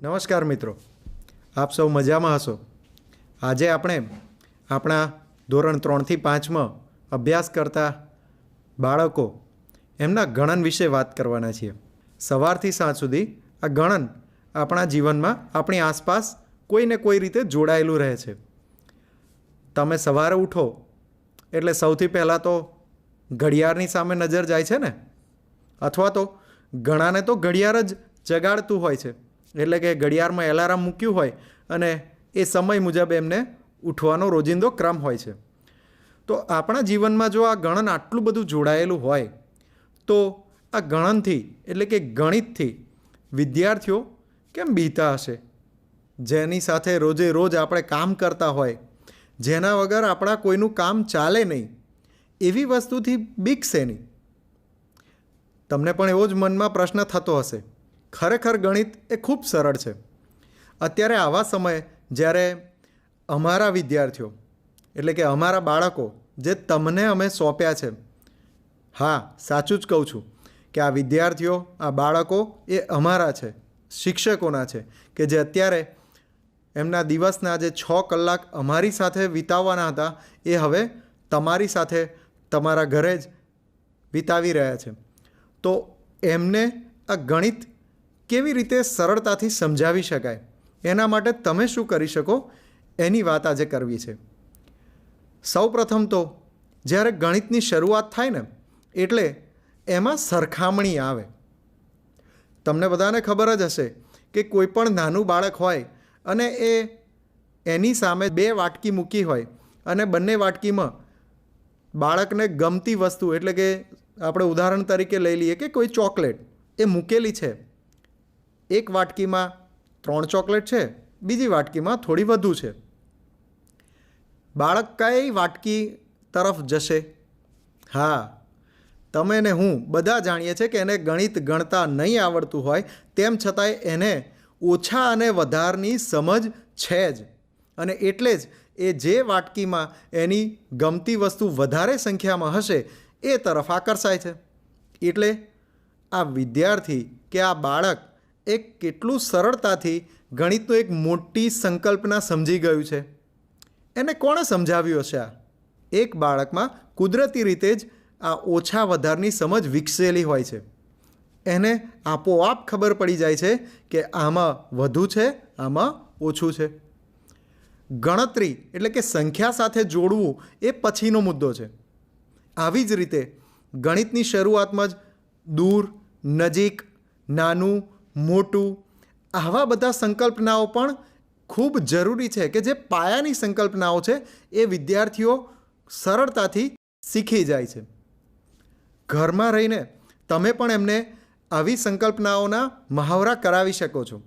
નમસ્કાર મિત્રો, આપ સૌ મજામાં હશો। આજે આપણે આપણા ધોરણ 3થી 5માં અભ્યાસ કરતા બાળકો એમના ગણન વિશે વાત કરવાના છીએ। સવારથી સાંજ સુધી આ ગણન આપણા જીવનમાં આપણી આસપાસ કોઈને કોઈ રીતે જોડાયેલું રહે છે। તમે સવારે ઉઠો એટલે સૌથી પહેલાં તો ઘડિયાળની સામે નજર જાય છે ને, અથવા તો ઘણાને તો ઘડિયાળ જ જગાડતું હોય છે, એટલે કે ઘડિયાળમાં એલાર્મ મૂક્યું હોય અને એ સમય મુજબ એમને ઉઠવાનો રોજિંદો ક્રમ હોય છે। તો આપણા જીવનમાં જો આ ગણન આટલું બધું જોડાયેલું હોય તો આ ગણનથી એટલે કે ગણિતથી વિદ્યાર્થીઓ કેમ બીતા હશે? જેની સાથે રોજે રોજ આપણે કામ કરતા હોય, જેના વગર આપણા કોઈનું કામ ચાલે નહીં, એવી વસ્તુથી બીકશે નહીં। તમને પણ એવો જ મનમાં પ્રશ્ન થતો હશે। ખરેખર ગણિત એ ખૂબ સરળ છે। અત્યારે આવા સમયે જ્યારે અમારા વિદ્યાર્થીઓ એટલે કે અમારા બાળકો જે તમને અમે સોંપ્યા છે, હા સાચું જ કહું છું કે આ વિદ્યાર્થીઓ, આ બાળકો એ અમારા છે, શિક્ષકોના છે, કે જે અત્યારે એમના દિવસના જે 6 કલાક અમારી સાથે વિતાવવાના હતા એ હવે તમારી સાથે તમારા ઘરે જ વિતાવી રહ્યા છે। તો એમને આ ગણિત કેવી રીતે સરળતાથી સમજાવી શકાય, એના માટે તમે શું કરી શકો એની વાત આજે કરવી છે। સૌ પ્રથમ તો જ્યારે ગણિતની શરૂઆત થાય ને એટલે એમાં સરખામણી આવે। તમને બધાને ખબર જ હશે કે કોઈ પણ નાનું બાળક હોય અને એની સામે 2 વાટકી મૂકી હોય અને બંને વાટકીમાં બાળકને ગમતી વસ્તુ એટલે કે આપણે ઉદાહરણ તરીકે લઈ લઈએ કે કોઈ ચોકલેટ એ મૂકેલી છે। એક વાટકીમાં 3 ચોકલેટ છે, બીજી વાટકીમાં થોડી વધુ છે। બાળક કઈ વાટકી તરફ જશે? હા, તમે ને હું બધા જાણીએ છીએ કે એને ગણિત ગણતા નહીં આવડતું હોય, તેમ છતાંય એને ઓછા અને વધારની સમજ છે જ, અને એટલે જ એ જે વાટકીમાં એની ગમતી વસ્તુ વધારે સંખ્યામાં હશે એ તરફ આકર્ષાય છે। એટલે આ વિદ્યાર્થી કે આ બાળક એક કેટલું સરળતાથી ગણિતનું એક મોટી સંકલ્પના સમજી ગયું છે। એને કોણે સમજાવ્યું હશે? આ એક બાળકમાં કુદરતી રીતે જ આ ઓછા વધારની સમજ વિકસેલી હોય છે। એને આપોઆપ ખબર પડી જાય છે કે આમાં વધુ છે, આમાં ઓછું છે। ગણતરી એટલે કે સંખ્યા સાથે જોડવું એ પછીનો મુદ્દો છે। આવી જ રીતે ગણિતની શરૂઆતમાં જ દૂર, નજીક, નાનું, મોટું આવા બધા સંકલ્પનાઓ પણ ખૂબ જરૂરી છે કે જે પાયાની સંકલ્પનાઓ છે એ વિદ્યાર્થીઓ સરળતાથી શીખી જાય છે। ઘરમાં રહીને તમે પણ એમને આવી સંકલ્પનાઓના મહાવરા કરાવી શકો છો।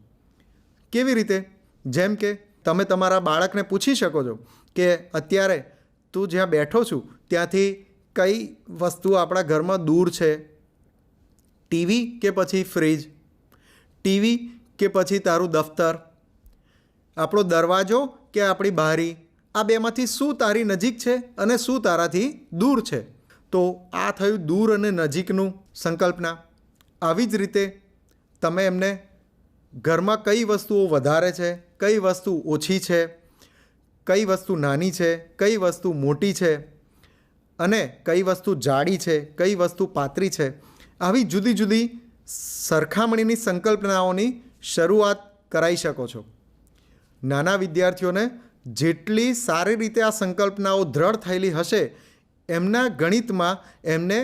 કેવી રીતે? જેમ કે તમે તમારા બાળકને પૂછી શકો છો કે અત્યારે તું જ્યાં બેઠો છું ત્યાંથી કઈ વસ્તુ આપણા ઘરમાં દૂર છે? ટીવી કે પછી ફ્રીજ? ટીવી કે પછી તારું દફતર? આપણો દરવાજો કે આપણી બારી? આ બેમાંથી શું તારી નજીક છે અને શું તારાથી દૂર છે? તો આ થયું દૂર અને નજીકનું સંકલ્પના। આવી જ રીતે તમે એમને ઘરમાં કઈ વસ્તુઓ વધારે છે, કઈ વસ્તુ ઓછી છે, કઈ વસ્તુ નાની છે, કઈ વસ્તુ મોટી છે, અને કઈ વસ્તુ જાડી છે, કઈ વસ્તુ પાતળી છે, આવી જુદી જુદી સરખામણીની સંકલ્પનાઓની શરૂઆત કરાવી શકો છો। નાના વિદ્યાર્થીઓને જેટલી સારી રીતે આ સંકલ્પનાઓ દ્રઢ થયેલી હશે, એમના ગણિતમાં એમને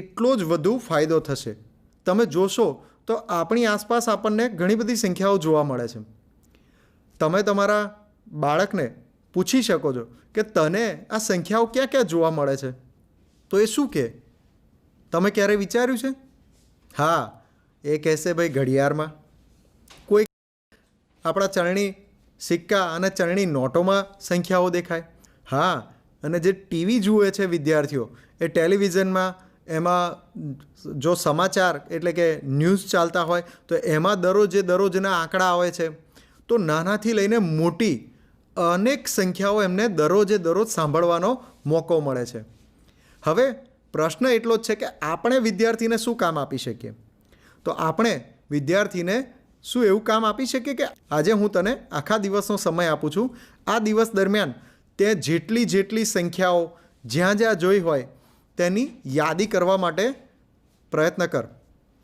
એટલો જ વધુ ફાયદો થશે। તમે જોશો તો આપણી આસપાસ આપણને ઘણી બધી સંખ્યાઓ જોવા મળે છે। તમે તમારા બાળકને પૂછી શકો છો કે તને આ સંખ્યાઓ ક્યાં ક્યાં જોવા મળે છે? તો એ શું કહે? તમે ક્યારે વિચાર્યું છે? હા, એ કહેશે ભાઈ ઘડિયાળમાં, કોઈ આપણા ચલણી સિક્કા અને ચલણી નોટોમાં સંખ્યાઓ દેખાય। હા, અને જે ટીવી જુએ છે વિદ્યાર્થીઓ એ ટેલિવિઝનમાં એમાં જો સમાચાર એટલે કે ન્યૂઝ ચાલતા હોય તો એમાં દરરોજના આંકડા આવે છે। તો નાનાથી લઈને મોટી અનેક સંખ્યાઓ એમને દરરોજ સાંભળવાનો મોકો મળે છે। હવે પ્રશ્ન એટલો જ છે કે આપણે વિદ્યાર્થીને શું કામ આપી શકીએ? તો આપણે વિદ્યાર્થીને શું એવું કામ આપી શકે કે આજે હું તને આખા દિવસનો સમય આપું છું, આ દિવસ દરમિયાન તે જેટલી સંખ્યાઓ જ્યાં જ્યાં જોઈ હોય તેની યાદી કરવા માટે પ્રયત્ન કર.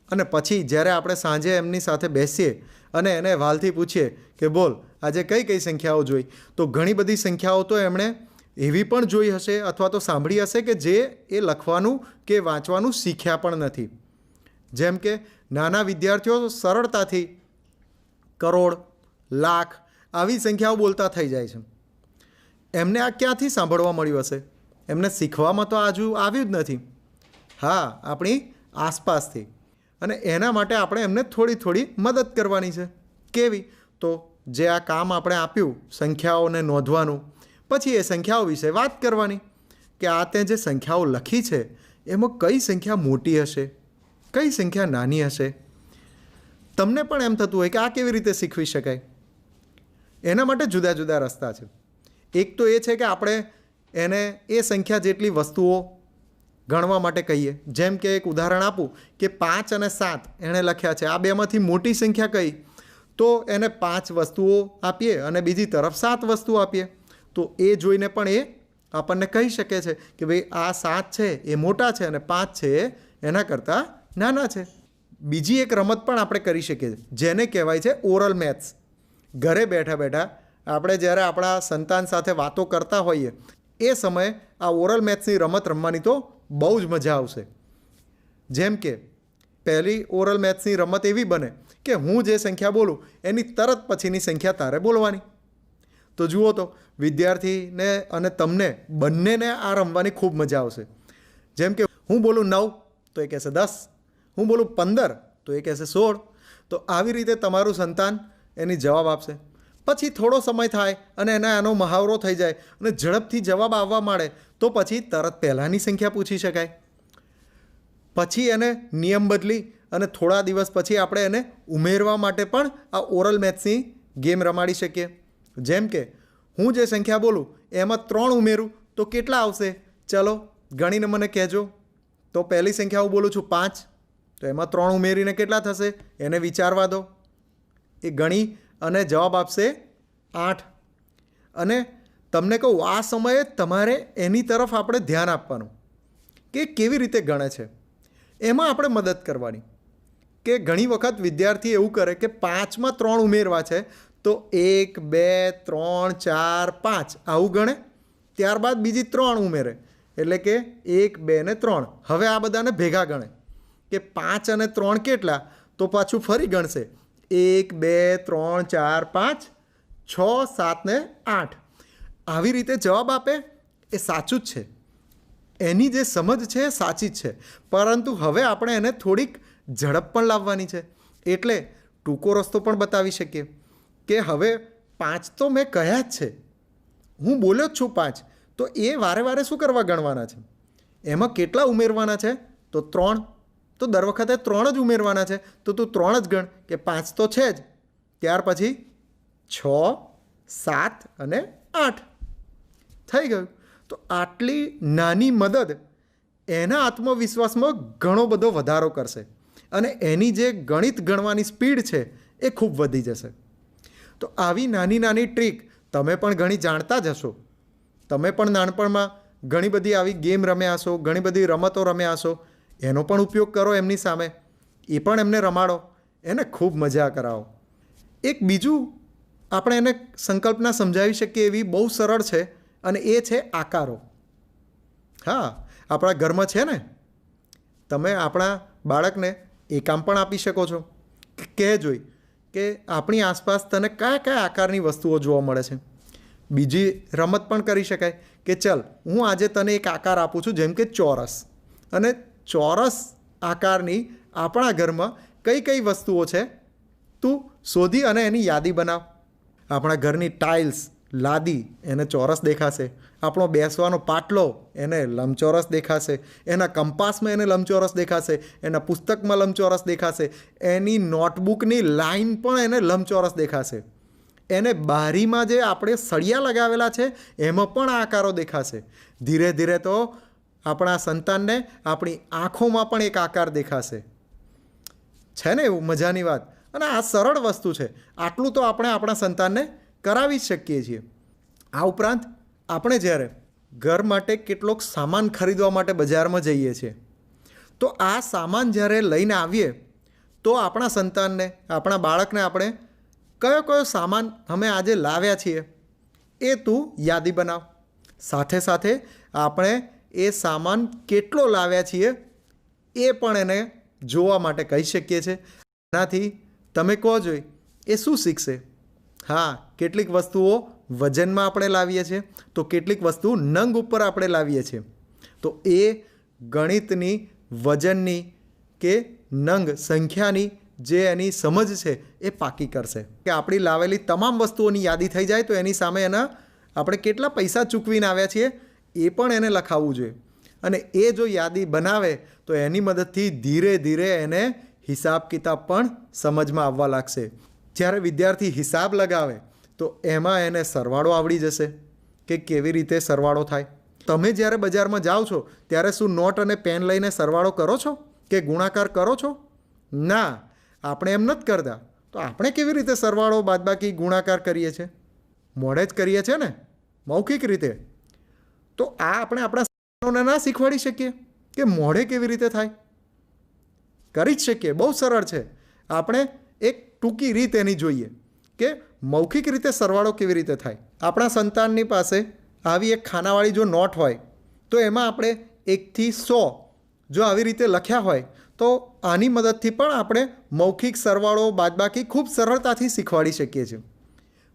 અને પછી જ્યારે આપણે સાંજે એમની સાથે બેસીએ અને એને વાલથી પૂછીએ કે બોલ આજે કઈ કઈ સંખ્યાઓ જોઈ, તો ઘણી બધી સંખ્યાઓ તો એમણે એવી પણ જોઈ હશે અથવા તો સાંભળી હશે કે જે એ લખવાનું કે વાંચવાનું શીખ્યા પણ નથી. જેમ કે નાના વિદ્યાર્થીઓ સરળતાથી કરોડ, લાખ આવી સંખ્યાઓ બોલતા થઈ જાય છે. એમને આ ક્યાંથી સાંભળવા મળ્યું હશે? એમને શીખવામાં તો આજુ આવ્યું જ નથી. હા, આપણી આસપાસથી. અને એના માટે આપણે એમને થોડી મદદ કરવાની છે. કેવી? તો જે આ કામ આપણે આપ્યું સંખ્યાઓને નોંધવાનું, પછી એ સંખ્યાઓ વિશે વાત કરવાની કે આ તે જે સંખ્યાઓ લખી છે એમાં કઈ સંખ્યા મોટી હશે, કઈ સંખ્યા નાની હશે. તમને પણ એમ થતું હોય કે આ કેવી રીતે શીખવી શકાય? એના માટે જુદા જુદા રસ્તા છે. એક તો એ છે કે આપણે એને એ સંખ્યા જેટલી વસ્તુઓ ગણવા માટે કહીએ. જેમ કે એક ઉદાહરણ આપું કે 5 અને 7 એણે લખ્યા છે, આ બેમાંથી મોટી સંખ્યા કઈ? તો એને 5 વસ્તુઓ આપીએ અને બીજી તરફ 7 વસ્તુઓ આપીએ, તો એ જોઈને પણ એ આપણને કહી શકે છે કે ભાઈ આ 7 છે એ મોટા છે અને 5 છે એ એના કરતાં નાના છે. બીજી એક રમત પણ આપણે કરી શકીએ જેને કહેવાય છે ઓરલ મેથ્સ. ઘરે બેઠા બેઠા આપણે જ્યારે આપણા સંતાન સાથે વાતો કરતા હોઈએ એ સમયે આ ઓરલ મેથ્સની રમત રમવાની તો બહુ જ મજા આવશે. જેમ કે પહેલી ઓરલ મેથ્સની રમત એવી બને કે હું જે સંખ્યા બોલું એની તરત પછીની સંખ્યા તારે બોલવાની. તો જુઓ તો વિદ્યાર્થીને અને તમને બંનેને આ રમવાની ખૂબ મજા આવશે. જેમ કે હું બોલું 9 તો એ કહેશે 10, હું બોલું 15 તો એ કહેશે 16. તો આવી રીતે તમારું સંતાન એની જવાબ આપશે. પછી થોડો સમય થાય અને એનો મહાવરો થઈ જાય અને ઝડપથી જવાબ આવવા માંડે તો પછી તરત પહેલાંની સંખ્યા પૂછી શકાય. પછી એને નિયમ બદલી અને થોડા દિવસ પછી આપણે એને ઉમેરવા માટે પણ આ ઓરલ મેથ્સની ગેમ રમાડી શકીએ. જેમ કે હું જે સંખ્યા બોલું એમાં 3 ઉમેરું તો કેટલા આવશે? ચલો ગણીને મને કહેજો. તો પહેલી સંખ્યા હું બોલું છું 5, તો એમાં 3 ઉમેરીને કેટલા થશે એને વિચારવા દો. એ ગણી અને જવાબ આપશે 8. અને તમને કહું આ સમયે તમારે એની તરફ આપણે ધ્યાન આપવાનું કે કેવી રીતે ગણે છે, એમાં આપણે મદદ કરવાની. કે ઘણી વખત વિદ્યાર્થી એવું કરે કે 5માં 3 ઉમેરવા છે તો 1, 2, 3, 4, 5 આવું ગણે, ત્યારબાદ બીજી 3 ઉમેરે એટલે કે 1, 2 ને 3. હવે આ બધાને ભેગા ગણે કે 5 અને 3 કેટલા, તો પાછું ફરી ગણશે 1, 2, 3, 4, 5, 6, 7 ને 8. આવી રીતે જવાબ આપે એ સાચું જ છે, એની જે સમજ છે એ સાચી જ છે, પરંતુ હવે આપણે એને થોડીક ઝડપ પણ લાવવાની છે. એટલે ટૂંકો રસ્તો પણ બતાવી શકીએ કે હવે 5 તો મેં કહ્યા જ છે, હું બોલ્યો જ છું 5, તો એ વારે વારે શું કરવા ગણવાના છે? એમાં કેટલા ઉમેરવાના છે? તો 3. તો દર વખતે 3 જ ઉમેરવાના છે, તો તું 3 જ ગણ કે 5 તો છે જ. ત્યાર પછી 6, 7 અને 8 થઈ ગયું. તો આટલી નાની મદદ એના આત્મવિશ્વાસમાં ઘણો બધો વધારો કરશે અને એની જે ગણિત ગણવાની સ્પીડ છે એ ખૂબ વધી જશે. તો આવી નાની નાની ટ્રીક તમે પણ ઘણી જાણતા જ હશો. તમે પણ નાનપણમાં ઘણી બધી આવી ગેમ રમ્યા હશો, ઘણી બધી રમતો રમ્યા હશો. એનો પણ ઉપયોગ કરો એમની સામે, એ પણ એમને રમાડો, એને ખૂબ મજા કરાવો. એક બીજું આપણે એને સંકલ્પના સમજાવી શકીએ એવી બહુ સરળ છે અને એ છે આકારો. હા, આપણા ઘરમાં છે ને, તમે આપણા બાળકને એ કામ પણ આપી શકો છો કે જોઈ કે આપણી આસપાસ તને કયા કયા આકારની વસ્તુઓ જોવા મળે છે. બીજી રમત પણ કરી શકાય કે ચલ હું આજે તને એક આકાર આપું છું, જેમ કે ચોરસ, અને ચોરસ આકારની આપણા ઘરમાં કઈ કઈ વસ્તુઓ છે તું શોધી અને એની યાદી બનાવ. આપણા ઘરની ટાઇલ્સ, લાદી એને ચોરસ દેખાશે, આપણો બેસવાનો પાટલો એને લંબચોરસ દેખાશે, એના કંપાસમાં એને લંબચોરસ દેખાશે, એના પુસ્તકમાં લંબચોરસ દેખાશે, એની નોટબુકની લાઈન પણ એને લંબચોરસ દેખાશે, એને બારીમાં જે આપણે સળિયા લગાવેલા છે એમાં પણ આકારો દેખાશે. ધીરે ધીરે તો આપણા સંતાનને આપણી આંખોમાં પણ એક આકાર દેખાશે. છે ને એવું મજાની વાત? અને આ સરળ વસ્તુ છે, આટલું તો આપણે આપણા સંતાનને કરાવી જ શકીએ છીએ. આ ઉપરાંત આપણે જ્યારે ઘર માટે કેટલોક સામાન ખરીદવા માટે બજારમાં જઈએ છીએ, તો આ સામાન જ્યારે લઈને આવીએ તો આપણા સંતાનને, આપણા બાળકને આપણે કયો કયો સામાન અમે આજે લાવ્યા છીએ એ તું યાદી બનાવ. સાથે સાથે આપણે એ સામાન કેટલો લાવ્યા છીએ એ પણ એને જોવા માટે કહી શકીએ છીએ. એનાથી તમે કહો જોઈ એ શું શીખશે? હા, કેટલીક વસ્તુઓ વજનમાં આપણે લાવીએ છીએ, તો કેટલીક વસ્તુ નંગ ઉપર આપણે લાવીએ છીએ, તો એ ગણિતની, વજનની કે નંગ સંખ્યાની જે એની સમજ છે એ પાકી કરશે. કે આપણી લાવેલી તમામ વસ્તુઓની યાદી થઈ જાય તો એની સામે એના આપણે કેટલા પૈસા ચૂકવીને આવ્યા છીએ એ પણ એને લખાવવું જોઈએ. અને એ જો યાદી બનાવે તો એની મદદથી ધીરે ધીરે એને હિસાબ કિતાબ પણ સમજમાં આવવા લાગશે. જ્યારે વિદ્યાર્થી હિસાબ લગાવે તો એમાં એને સરવાળો આવડી જશે કે કેવી રીતે સરવાળો થાય. તમે જ્યારે બજારમાં જાઓ છો ત્યારે શું નોટ અને પેન લઈને સરવાળો કરો છો કે ગુણાકાર કરો છો? ના, આપણે એમ નથી કરતા. તો આપણે કેવી રીતે સરવાળો, બાદબાકી, ગુણાકાર કરીએ છીએ? મોઢે જ કરીએ છીએ ને, મૌખિક રીતે. તો આ આપણે આપણા સંતાનોને ના શીખવાડી શકીએ કે મોઢે કેવી રીતે થાય? કરી જ શકીએ, બહુ સરળ છે. આપણે એક ટૂંકી રીત એની જોઈએ કે મૌખિક રીતે સરવાળો કેવી રીતે થાય. આપણા સંતાનની પાસે આવી એક ખાનાવાળી જો નોટ હોય તો એમાં આપણે 1 થી 100 જો આવી રીતે લખ્યા હોય તો આની મદદથી પણ આપણે મૌખિક સરવાળો, બાદબાકી ખૂબ સરળતાથી શીખવાડી શકીએ છીએ.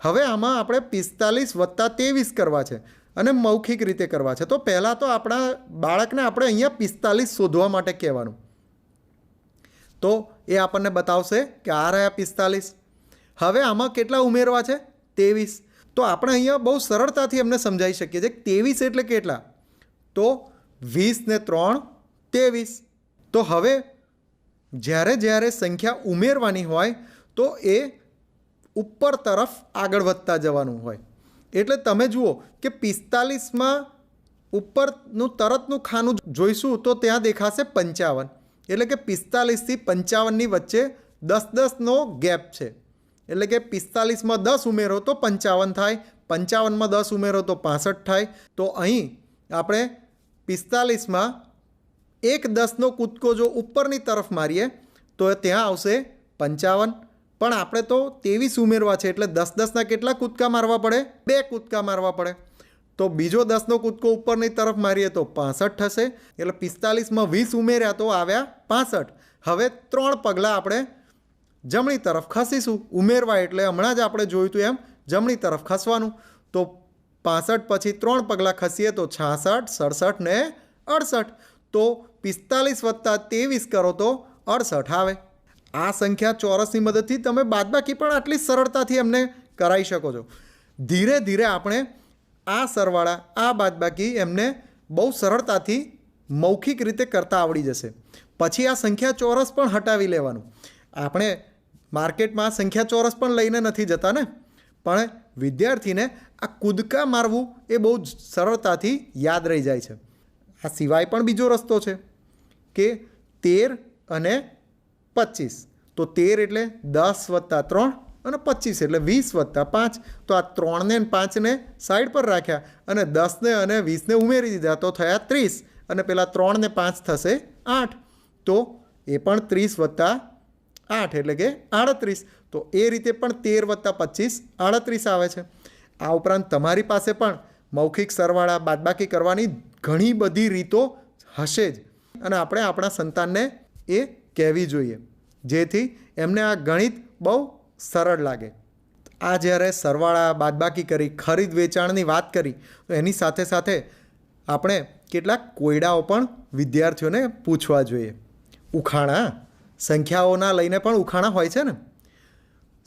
હવે આમાં આપણે 45 વત્તા 23 કરવા છે અને મૌખિક રીતે કરવા છે. તો પહેલાં તો આપણા બાળકને આપણે અહીંયા 45 શોધવા માટે કહેવાનું. તો એ આપણને બતાવશે કે આ રહ્યા 45. હવે આમાં કેટલા ઉમેરવા છે? 23. તો આપણે અહીંયા બહુ સરળતાથી એમને સમજાવી શકીએ છીએ. 23 એટલે કેટલા? તો 20 ને 3 23. તો હવે જ્યારે જ્યારે સંખ્યા ઉમેરવાની હોય તો એ ઉપર તરફ આગળ વધતા જવાનું હોય. એટલે તમે જુઓ કે 45માં ઉપરનું તરતનું ખાનું જોઈશું તો ત્યાં દેખાશે 55. એટલે કે 45થી 55ની વચ્ચે 10-10નો ગેપ છે. એટલે કે 45માં 10 ઉમેરો તો 55 થાય, 55માં 10 ઉમેરો તો 65 થાય. તો અહીં આપણે 45માં 1/10નો કૂદકો જો ઉપરની તરફ મારીએ તો ત્યાં આવશે 55. પણ આપણે તો 23 ઉમેરવા છે એટલે 10-10ના કેટલા કૂદકા મારવા પડે? 2 કૂદકા મારવા પડે. તો બીજો 10નો કૂદકો ઉપરની તરફ મારીએ તો 65 થશે. એટલે 45માં 20 ઉમેર્યા તો આવ્યા 65. હવે 3 પગલાં આપણે જમણી તરફ ખસીશું. ઉમેરવા એટલે હમણાં જ આપણે જોયું હતું એમ જમણી તરફ ખસવાનું. તો 65 પછી 3 પગલાં ખસીએ તો 66, 67 ને 68. તો 45 વત્તા 23 કરો તો 68 આવે. આ સંખ્યા ચોરસની મદદથી તમે બાદબાકી પણ આટલી સરળતાથી એમને કરાવી શકો છો. ધીરે ધીરે આપણે આ સરવાળા, આ બાદબાકી એમને બહુ સરળતાથી મૌખિક રીતે કરતા આવડી જશે. પછી આ સંખ્યા ચોરસ પણ હટાવી લેવાનું. આપણે માર્કેટમાં સંખ્યા ચોરસ પણ લઈને નથી જતા ને, પણ વિદ્યાર્થીને આ કૂદકા મારવું એ બહુ જ સરળતાથી યાદ રહી જાય છે. આ સિવાય પણ બીજો રસ્તો છે કે 13 અને 25. તો 13 એટલે 10 વત્તા 3 અને 25 એટલે 20 વત્તા 5. તો આ 3 ને 5 ને સાઈડ પર રાખ્યા અને 10 ને અને 20 ને ઉમેરી દીધા તો થયા 30. અને પેલા 3 ને 5 થશે 8. તો એ પણ 30 વત્તા 8 એટલે કે 38. તો એ રીતે પણ 13 વત્તા 25 38 આવે છે. આ ઉપરાંત તમારી પાસે પણ મૌખિક સરવાળા, બાદબાકી કરવાની ઘણી બધી રીતો હશે જ. અને આપણે આપણા સંતાનને એ કહેવી જોઈએ જેથી એમને આ ગણિત બહુ સરળ લાગે. આ જ્યારે સરવાળા, બાદબાકી કરી, ખરીદ વેચાણની વાત કરી તો એની સાથે સાથે આપણે કેટલાક કોયડાઓ પણ વિદ્યાર્થીઓને પૂછવા જોઈએ. ઉખાણા, સંખ્યાઓના લઈને પણ ઉખાણા હોય છે ને.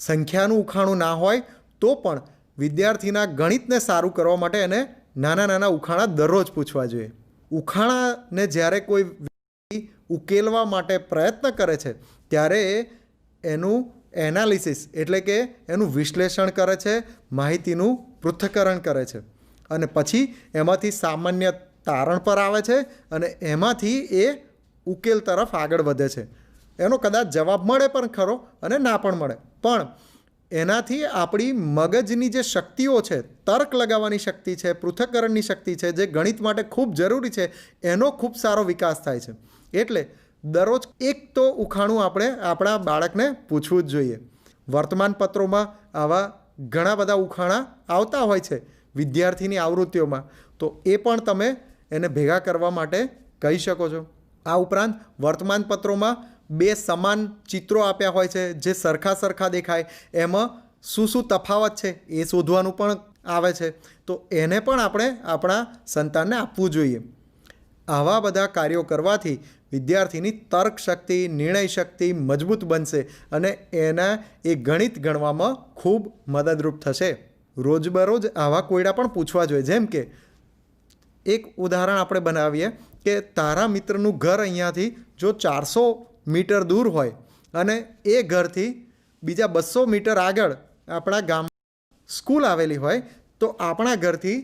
સંખ્યાનું ઉખાણું ના હોય તો પણ વિદ્યાર્થીના ગણિતને સારું કરવા માટે એને નાના નાના ઉખાણા દરરોજ પૂછવા જોઈએ. ઉખાણાને જ્યારે કોઈ ઉકેલવા માટે પ્રયત્ન કરે છે ત્યારે એનું એનાલિસિસ એટલે કે એનું વિશ્લેષણ કરે છે, માહિતીનું પૃથ્થકરણ કરે છે અને પછી એમાંથી સામાન્ય તારણ પર આવે છે અને એમાંથી એ ઉકેલ તરફ આગળ વધે છે. એનો કદાચ જવાબ મળે પણ ખરો અને ના પણ મળે, પણ એનાથી આપણી મગજની જે શક્તિઓ છે, તર્ક લગાવવાની શક્તિ છે, પૃથ્થકરણની શક્તિ છે, જે ગણિત માટે ખૂબ જરૂરી છે, એનો ખૂબ સારો વિકાસ થાય છે. એટલે દરરોજ એક તો ઉખાણું આપણે આપણા બાળકને પૂછવું જ જોઈએ. વર્તમાનપત્રોમાં આવા ઘણા બધા ઉખાણા આવતા હોય છે વિદ્યાર્થીની આવૃત્તિઓમાં, તો એ પણ તમે એને ભેગા કરવા માટે કહી શકો છો. આ ઉપરાંત વર્તમાનપત્રોમાં 2 સમાન ચિત્રો આપ્યા હોય છે જે સરખા દેખાય, એમાં શું તફાવત છે એ શોધવાનું પણ આવે છે, તો એને પણ આપણે આપણા સંતાનને આપવું જોઈએ. આવા બધા કાર્યો કરવાથી વિદ્યાર્થીની તર્ક શક્તિ, નિર્ણય શક્તિ મજબૂત બનશે અને એના એ ગણિત ગણવામાં ખૂબ મદદરૂપ થશે. રોજબરોજ આવા કોયડા પણ પૂછવા જોઈએ. જેમ કે એક ઉદાહરણ આપણે બનાવીએ કે તારા મિત્રનું ઘર અહીંયાથી જો 400 મીટર દૂર હોય અને એ ઘરથી બીજા 200 મીટર આગળ આપણા ગામ સ્કૂલ આવેલી હોય, તો આપણા ઘરથી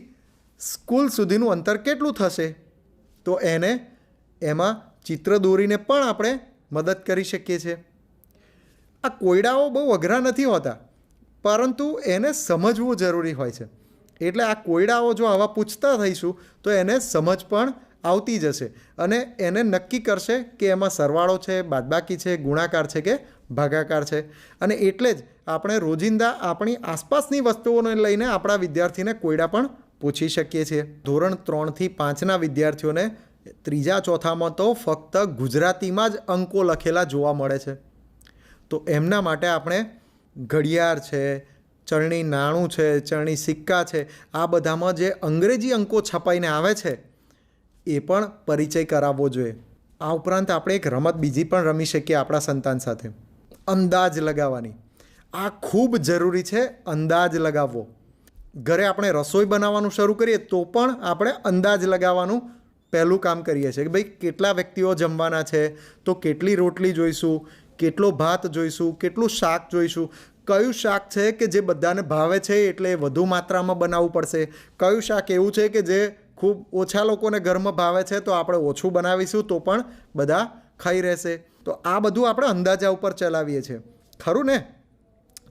સ્કૂલ સુધીનું અંતર કેટલું થશે? તો એને એમાં ચિત્ર દોરીને પણ આપણે મદદ કરી શકીએ છીએ. આ કોયડાઓ બહુ અઘરા નથી હોતા, પરંતુ એને સમજવું જરૂરી હોય છે. એટલે આ કોયડાઓ જો આવા પૂછતા થઈશું તો એને સમજ પણ આવતી જશે અને એને નક્કી કરશે કે એમાં સરવાળો છે, બાદબાકી છે, ગુણાકાર છે કે ભાગાકાર છે. અને એટલે જ આપણે રોજિંદા આપણી આસપાસની વસ્તુઓને લઈને આપણા વિદ્યાર્થીને કોયડા પણ પૂછી શકીએ છીએ. ધોરણ 3 થી 5ના વિદ્યાર્થીઓને 3જા 4થામાં તો ફક્ત ગુજરાતીમાં જ અંકો લખેલા જોવા મળે છે. તો એમના માટે આપણે ઘડિયાળ છે, ચલણી નાણું છે, ચલણી સિક્કા છે, આ બધામાં જે અંગ્રેજી અંકો છપાઈને આવે છે એ પણ પરિચય કરાવવો જોઈએ. આ ઉપરાંત આપણે એક રમત બીજી પણ રમી શકીએ આપણા સંતાન સાથે, અંદાજ લગાવવાની. આ ખૂબ જરૂરી છે, અંદાજ લગાવવો. ઘરે આપણે રસોઈ બનાવવાનું શરૂ કરીએ તો પણ આપણે અંદાજ લગાવવાનું પહેલું કામ કરીએ છીએ કે ભાઈ કેટલા વ્યક્તિઓ જમવાના છે, તો કેટલી રોટલી જોઈશું, કેટલો ભાત જોઈશું, કેટલું શાક જોઈશું, કયું શાક છે કે જે બધાને ભાવે છે એટલે વધુ માત્રામાં બનાવવું પડશે, કયું શાક એવું છે કે જે ખૂબ ઓછા લોકોને ઘરમાં ભાવે છે તો આપણે ઓછું બનાવીશું તો પણ બધા ખાઈ રહેશે. તો આ બધું આપણે અંદાજા ઉપર ચલાવીએ છીએ, ખરું ને?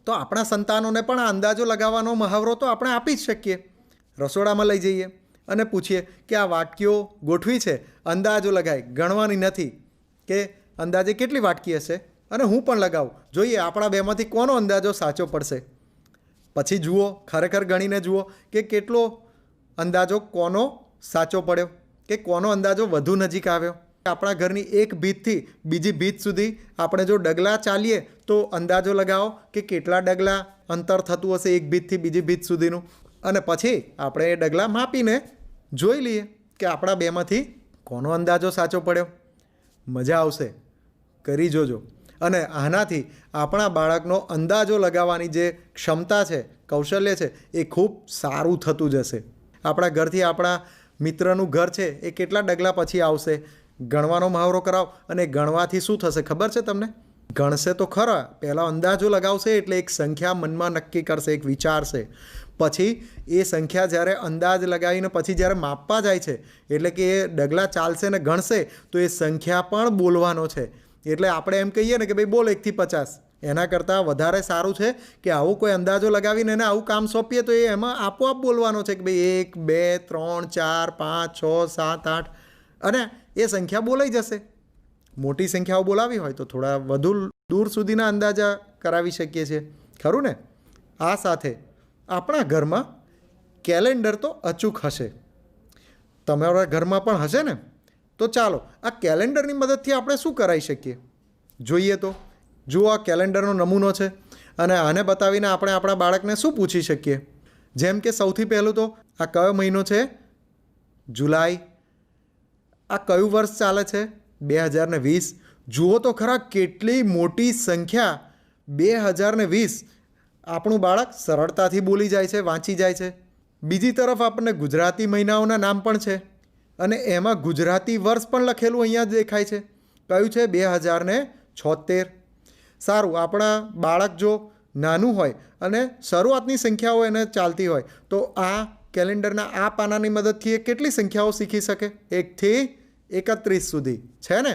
તો આપણા સંતાનોને પણ આ અંદાજો લગાવવાનો મહાવરો તો આપણે આપી જ શકીએ. રસોડામાં લઈ જઈએ અને પૂછીએ કે આ વાટકીઓ ગોઠવી છે, અંદાજો લગાય, ગણવાની નથી, કે અંદાજે કેટલી વાટકી હશે અને હું પણ લગાવું, જોઈએ આપણા બેમાંથી કોનો અંદાજો સાચો પડશે. પછી જુઓ, ખરેખર ગણીને જુઓ કે કેટલો અંદાજો કોનો સાચો પડ્યો, કે કોનો અંદાજો વધુ નજીક આવ્યો. આપણા ઘરની એક ભીતથી બીજી ભીત સુધી આપણે જો ડગલા ચાલીએ તો અંદાજો લગાવો કે કેટલા ડગલા અંતર થતું હશે એક ભીતથી બીજી ભીત સુધીનું, અને પછી આપણે એ ડગલા માપીને જોઈ લઈએ કે આપણા બેમાંથી કોનો અંદાજો સાચો પડ્યો. મજા આવશે, કરી જોજો. અને આનાથી આપણા બાળકનો અંદાજો લગાવવાની જે ક્ષમતા છે, કૌશલ્ય છે, એ ખૂબ સારું થતું જશે. આપણા ઘરથી આપણા મિત્રનું ઘર છે એ કેટલા ડગલા પછી આવશે, ગણવાનો મહાવરો કરાવો. અને ગણવાથી શું થશે ખબર છે તમને? ગણશે તો ખરા, પહેલાં અંદાજો લગાવશે એટલે એક સંખ્યા મનમાં નક્કી કરશે, એક વિચારશે. પછી એ સંખ્યા જ્યારે અંદાજ લગાવીને પછી જ્યારે માપવા જાય છે એટલે કે એ ડગલા ચાલશે ને ગણશે તો એ સંખ્યા પણ બોલવાનો છે. એટલે આપણે એમ કહીએ ને કે ભાઈ બોલ 1 થી 50, એના કરતાં વધારે સારું છે કે આવું કોઈ અંદાજો લગાવીને એને આવું કામ સોંપીએ તો એ એમાં આપોઆપ બોલવાનો છે કે ભાઈ 1, 2, 3, 4, 5, 6, 7, 8, અને એ સંખ્યા બોલાઈ જશે. મોટી સંખ્યાઓ બોલાવી હોય તો થોડા વધુ દૂર સુધીના અંદાજા કરાવી શકીએ છીએ, ખરું ને? આ સાથે આપણા ઘરમાં કેલેન્ડર તો અચૂક હશે, તમારા ઘરમાં પણ હશે ને? તો ચાલો આ કેલેન્ડરની મદદથી આપણે શું કરાવી શકીએ જોઈએ. તો જુઓ, આ કેલેન્ડરનો નમૂનો છે અને આને બતાવીને આપણે આપણા બાળકને શું પૂછી શકીએ. જેમ કે સૌથી પહેલું તો આ કયો મહિનો છે? જુલાઈ. આ કયું વર્ષ ચાલે છે? 2020. જુઓ તો ખરા કેટલી મોટી સંખ્યા 2020. આપણું બાળક સરળતાથી બોલી જાય છે, વાંચી જાય છે. બીજી તરફ આપણને ગુજરાતી મહિનાઓના નામ પણ છે અને એમાં ગુજરાતી વર્ષ પણ લખેલું અહીંયા જ દેખાય છે. કયું છે? 2076. સારું, આપણા બાળક જો નાનું હોય અને શરૂઆતની સંખ્યાઓ એને ચાલતી હોય તો આ કેલેન્ડરના આ પાનાની મદદથી એ કેટલી સંખ્યાઓ શીખી શકે? 1 થી 31 સુધી છે ને?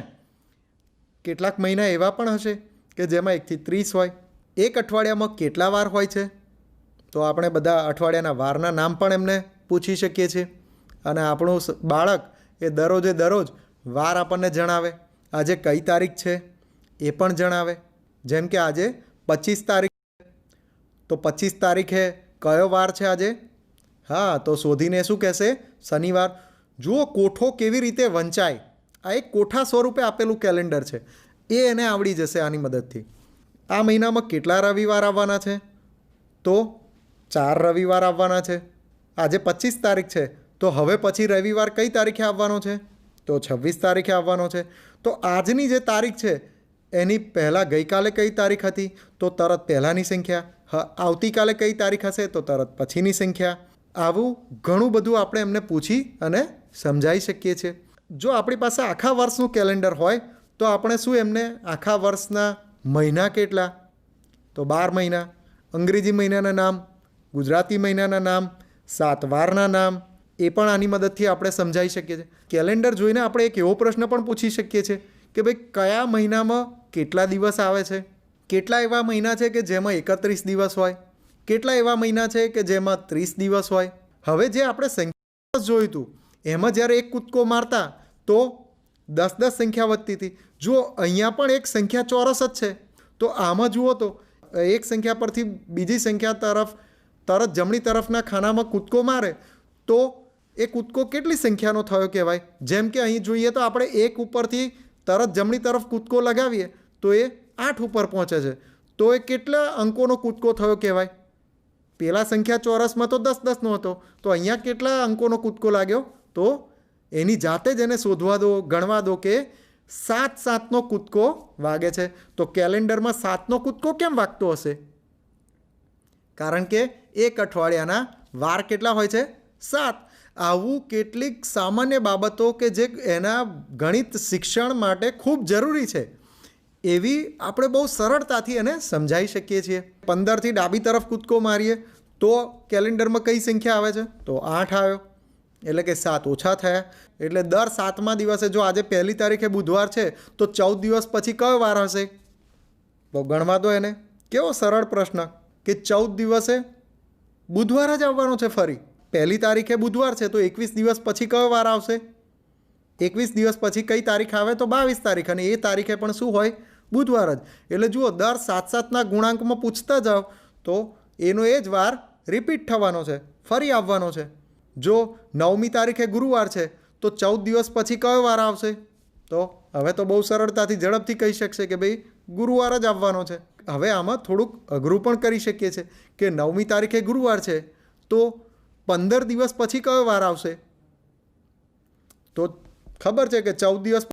કેટલાક મહિના એવા પણ હશે કે જેમાં 1 થી 30 હોય. એક અઠવાડિયામાં કેટલા વાર હોય છે? તો આપણે બધા અઠવાડિયાના વારના નામ પણ એમને પૂછી શકીએ છીએ. અને આપણું બાળક એ દરરોજ વાર આપણને જણાવે. આજે કઈ તારીખ છે એ પણ જણાવે. જેમ કે આજે 25 તારીખ છે, તો 25 તારીખે કયો વાર છે આજે? હા, તો શોધીને શું કહેશે? શનિવાર. જુઓ કોઠો કેવી રીતે વંચાય. આ એક કોઠા સ્વરૂપે આપેલું કેલેન્ડર છે. એ એને આવડી જશે આની મદદથી. આ મહિનામાં કેટલા રવિવાર આવવાના છે? તો 4 રવિવાર આવવાના છે. આજે 25 તારીખ છે, તો હવે પછી રવિવાર કઈ તારીખે આવવાનો છે? તો 26 તારીખે આવવાનો છે. તો આજની જે તારીખ છે એની પહેલાં ગઈકાલે કઈ તારીખ હતી? તો તરત પહેલાંની સંખ્યા. આવતીકાલે કઈ તારીખ હશે? તો તરત પછીની સંખ્યા. આવું ઘણું બધું આપણે એમને પૂછી અને સમજાવી શકીએ છીએ. જો આપણી પાસે આખા વર્ષનું કેલેન્ડર હોય તો આપણે શું એમને આખા વર્ષના મહિના કેટલા? તો 12 મહિના. અંગ્રેજી મહિનાના નામ, ગુજરાતી મહિનાના નામ, 7 વારના નામ, એ પણ આની મદદથી આપણે સમજાવી શકીએ છીએ. કેલેન્ડર જોઈને આપણે એક એવો પ્રશ્ન પણ પૂછી શકીએ છીએ કે ભાઈ કયા મહિનામાં કેટલા દિવસ આવે છે? કેટલા એવા મહિના છે કે જેમાં 31 દિવસ હોય? કેટલા એવા મહિના છે કે જેમાં 30 દિવસ હોય? હવે જે આપણે સંખ્યા જોયું હતું એમાં જ્યારે એક કૂદકો મારતા તો 10 સંખ્યા વધતી હતી. જુઓ અહીંયા પણ એક સંખ્યા ચોરસ જ છે. તો આમાં જુઓ તો એક સંખ્યા પરથી બીજી સંખ્યા તરફ તરત જમણી તરફના ખાનામાં કૂદકો મારે તો એ કૂદકો કેટલી સંખ્યાનો થયો કહેવાય? જેમ કે અહીં જોઈએ તો આપણે 1 ઉપરથી તરત જમણી તરફ કૂદકો લગાવીએ તો એ 8 ઉપર પહોંચે છે. તો એ કેટલા અંકોનો કૂદકો થયો કહેવાય? પેલા સંખ્યા ચોરસમાં તો 10 હતો, તો અહીંયા કેટલા અંકોનો કૂદકો લાગ્યો? તો એની જાતે જ એને શોધવા દો, ગણવા દો કે 7 કૂદકો વાગે છે. તો કેલેન્ડરમાં 7નો કૂદકો કેમ વાગતો હશે? કારણ કે એક અઠવાડિયાના વાર કેટલા હોય છે? 7. આવું કેટલીક સામાન્ય બાબતો કે જે એના ગણિત શિક્ષણ માટે ખૂબ જરૂરી છે એવી આપણે બહુ સરળતાથી એને સમજાવી શકીએ છીએ. 15થી ડાબી તરફ કૂદકો મારીએ તો કેલેન્ડરમાં કઈ સંખ્યા આવે છે? તો 8 આવ્યો. એટલે કે 7 ઓછા થયા. એટલે દર 7મા દિવસે જો આજે 1લી તારીખે બુધવાર છે તો 14 દિવસ પછી કયો વાર હશે? તો ગણવા દો એને. કેવો સરળ પ્રશ્ન કે 14 દિવસે બુધવાર જ આવવાનો છે ફરી. 1લી તારીખે બુધવાર છે તો 21 દિવસ પછી કયો વાર આવશે? 21 દિવસ પછી કઈ તારીખ આવે? તો 22 તારીખ. અને એ તારીખે પણ શું હોય? બુધવાર જ. એટલે જુઓ દર 7 ગુણાંકમાં પૂછતા જાઓ તો એનો એ જ વાર રિપીટ થવાનો છે, ફરી આવવાનો છે. જો 9મી તારીખે ગુરુવાર છે તો 14 દિવસ પછી કયો વાર આવશે? તો હવે તો બહુ સરળતાથી ઝડપથી કહી શકશે કે ભાઈ ગુરુવાર જ આવવાનો છે. હવે આમાં થોડુંક અઘરું પણ કરી શકીએ છીએ કે 9મી તારીખે ગુરુવાર છે તો 15 દિવસ પછી કયો વાર આવશે? તો ખબર છે કે 14 દિવસ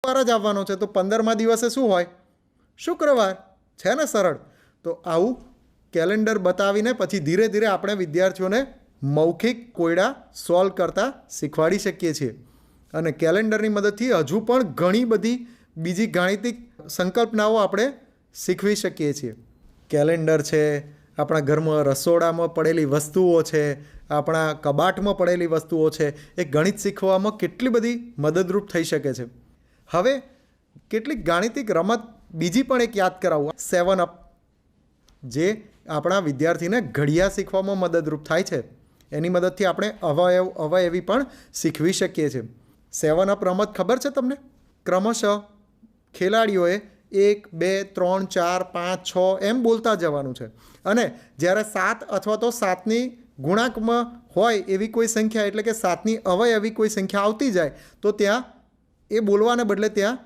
વાર જ આવવાનો છે. તો 15મા દિવસે શું હોય? શુક્રવાર. છે ને સરળ? તો આવું કેલેન્ડર બતાવીને પછી ધીરે ધીરે આપણે વિદ્યાર્થીઓને મૌખિક કોયડા સોલ્વ કરતા શીખવાડી શકીએ છીએ. અને કેલેન્ડરની મદદથી હજુ પણ ઘણી બધી બીજી ગાણિતિક સંકલ્પનાઓ આપણે શીખવી શકીએ છીએ. કેલેન્ડર છે, આપણા ઘરમાં રસોડામાં પડેલી વસ્તુઓ છે, આપણા કબાટમાં પડેલી વસ્તુઓ છે, એ ગણિત શીખવામાં કેટલી બધી મદદરૂપ થઈ શકે છે. હવે કેટલીક ગાણિતિક રમત બીજી પણ એક યાદ કરાવું. 7 અપ જે આપણા વિદ્યાર્થીને ઘડિયા શીખવામાં મદદરૂપ થાય છે. એની મદદથી આપણે અવયવી પણ શીખવી શકીએ છીએ. 7 અપ રમત ખબર છે તમને? ક્રમશઃ ખેલાડીઓએ 1, 2, 3, 4, 5, 6 એમ બોલતા જવાનું છે. અને જ્યારે 7 અથવા તો 7ની ગુણાંકમાં હોય એવી કોઈ સંખ્યા, એટલે કે 7ની અવયવી કોઈ સંખ્યા આવતી જાય તો ત્યાં એ બોલવાને બદલે ત્યાં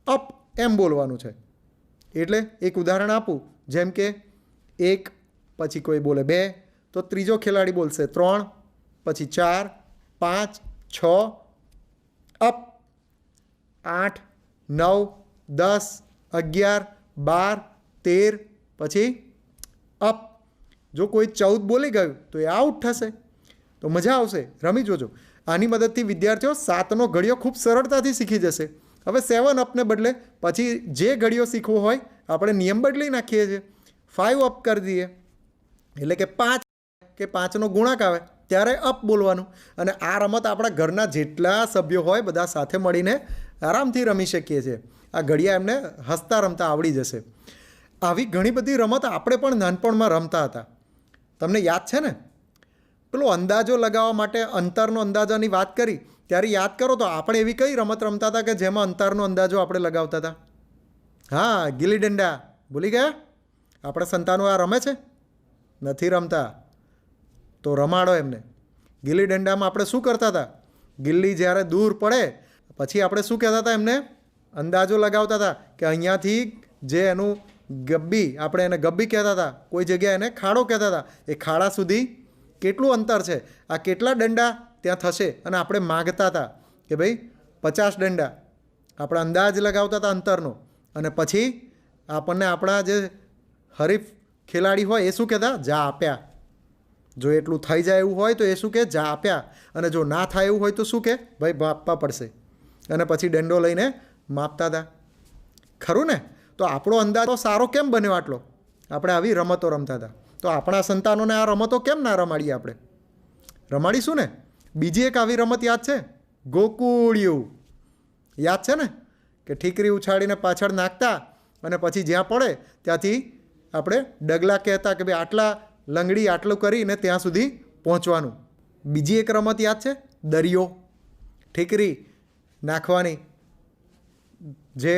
અપ એમ બોલવાનું છે. એટલે એક ઉદાહરણ આપું. જેમ કે 1 પછી કોઈ બોલે 2 તો ત્રીજો ખેલાડી બોલશે 3, પછી 4, 5, 6 અપ, 8, 9, 10, 11, 12, 13 પછી અપ. જો કોઈ 14 બોલી ગયું તો એ આઉટ થશે. તો મજા આવશે, રમી જોજો. આની મદદથી વિદ્યાર્થીઓ 7નો ઘડિયો ખૂબ સરળતાથી શીખી જશે. હવે 7 અપને બદલે પછી જે ઘડિયો શીખવો હોય આપણે નિયમ બદલી નાખીએ છીએ. 5 અપ કરી દઈએ એટલે કે 5 કે 5નો ગુણાંક આવે ત્યારે અપ બોલવાનું. અને આ રમત આપણા ઘરના જેટલા સભ્યો હોય બધા સાથે મળીને આરામથી રમી શકીએ છીએ. આ ઘડિયા એમને હસતા રમતા આવડી જશે. આવી ઘણી બધી રમત આપણે પણ નાનપણમાં રમતા હતા. તમને યાદ છે ને? પેલો અંદાજો લગાવવા માટે અંતરનો અંદાજાની વાત કરી ત્યારે યાદ કરો તો આપણે એવી કઈ રમત રમતા હતા કે જેમાં અંતરનો અંદાજો આપણે લગાવતા હતા? હા, ગિલ્લી દંડા. ભૂલી ગયા? આપણે સંતાનો આ રમે છે? નથી રમતા તો રમાડો એમને. ગિલ્લી દંડામાં આપણે શું કરતા હતા? ગિલ્લી જ્યારે દૂર પડે પછી આપણે શું કહેતા હતા એમને? અંદાજો લગાવતા હતા કે અહીંયાથી જે એનું ગબ્બી, આપણે એને ગબ્બી કહેતા હતા, કોઈ જગ્યાએ એને ખાડો કહેતા હતા, એ ખાડા સુધી કેટલું અંતર છે, આ કેટલા દંડા ત્યાં થશે, અને આપણે માગતા હતા કે ભાઈ 50 દંડા. આપણે અંદાજ લગાવતા હતા અંતરનો, અને પછી આપણને આપણા જે હરીફ ખેલાડી હોય એ શું કહેતા? જા આપ્યા. જો એટલું થઈ જાય એવું હોય તો એ શું કહે? જા આપ્યા. અને જો ના થાય એવું હોય તો શું કહે? ભાઈ આપવા પડશે. અને પછી દંડો લઈને માપતા હતા. ખરું ને? તો આપણો અંદાજ સારો કેમ બન્યો આટલો? આપણે આવી રમતો રમતા હતા. તો આપણા સંતાનોને આ રમતો કેમ ના રમાડીએ? આપણે રમાડીશું ને. બીજી એક આવી રમત યાદ છે? ગોકુળિયું. યાદ છે ને? કે ઠીકરી ઉછાળીને પાછળ નાખતા અને પછી જ્યાં પડે ત્યાંથી આપણે ડગલા કહેતા કે ભાઈ આટલા લંગડી આટલું કરીને ત્યાં સુધી પહોંચવાનું. બીજી એક રમત યાદ છે? દરિયો. ઠીકરી નાખવાની, જે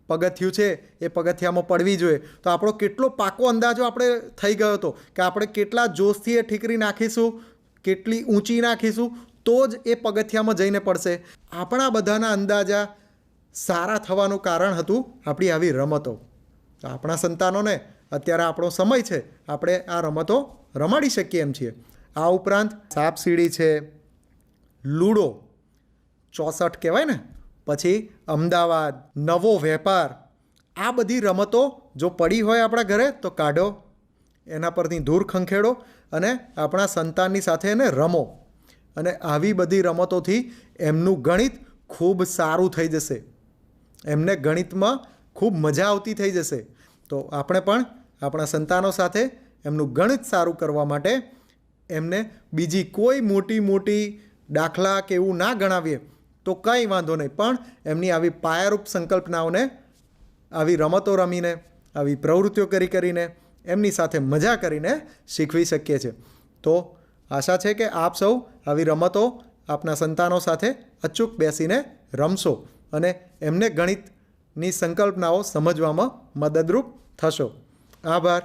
પગથિયું છે એ પગથિયામાં પડવી જોઈએ. તો આપણો કેટલો પાકો અંદાજો આપણે થઈ ગયો હતો કે આપણે કેટલા જોશથી એ ઠીકરી નાખીશું, કેટલી ઊંચી નાખીશું તો જ એ પગથિયામાં જઈને પડશે. આપણા બધાના અંદાજા સારા થવાનું કારણ હતું આપણી આવી રમતો. તો આપણા સંતાનોને અત્યારે આપણો સમય છે, આપણે આ રમતો રમાડી શકીએ એમ છીએ. આ ઉપરાંત સાપ સીડી છે, લૂડો, 64 કહેવાય ને, પછી અમદાવાદ, નવો વેપાર, આ બધી રમતો જો પડી હોય આપણા ઘરે તો કાઢો, એના પરથી દૂર ખંખેડો અને આપણા સંતાનની સાથે એને રમો. અને આવી બધી રમતોથી એમનું ગણિત ખૂબ સારું થઈ જશે, એમને ગણિતમાં ખૂબ મજા આવતી થઈ જશે. તો આપણે પણ આપણા સંતાનો સાથે એમનું ગણિત સારું કરવા માટે એમને બીજી કોઈ મોટી મોટી દાખલા કે એવું ના ગણાવીએ તો કંઈ વાંધો નહીં, પણ એમની આવી પાયારૂપ સંકલ્પનાઓને આવી રમતો રમીને, આવી પ્રવૃત્તિઓ કરીને એમની સાથે મજા કરીને શીખવી શકીએ છીએ. તો આશા છે કે આપ સૌ આવી રમતો આપના સંતાનો સાથે અચૂક બેસીને રમશો અને એમને ગણિતની સંકલ્પનાઓ સમજવામાં મદદરૂપ થશો. આભાર.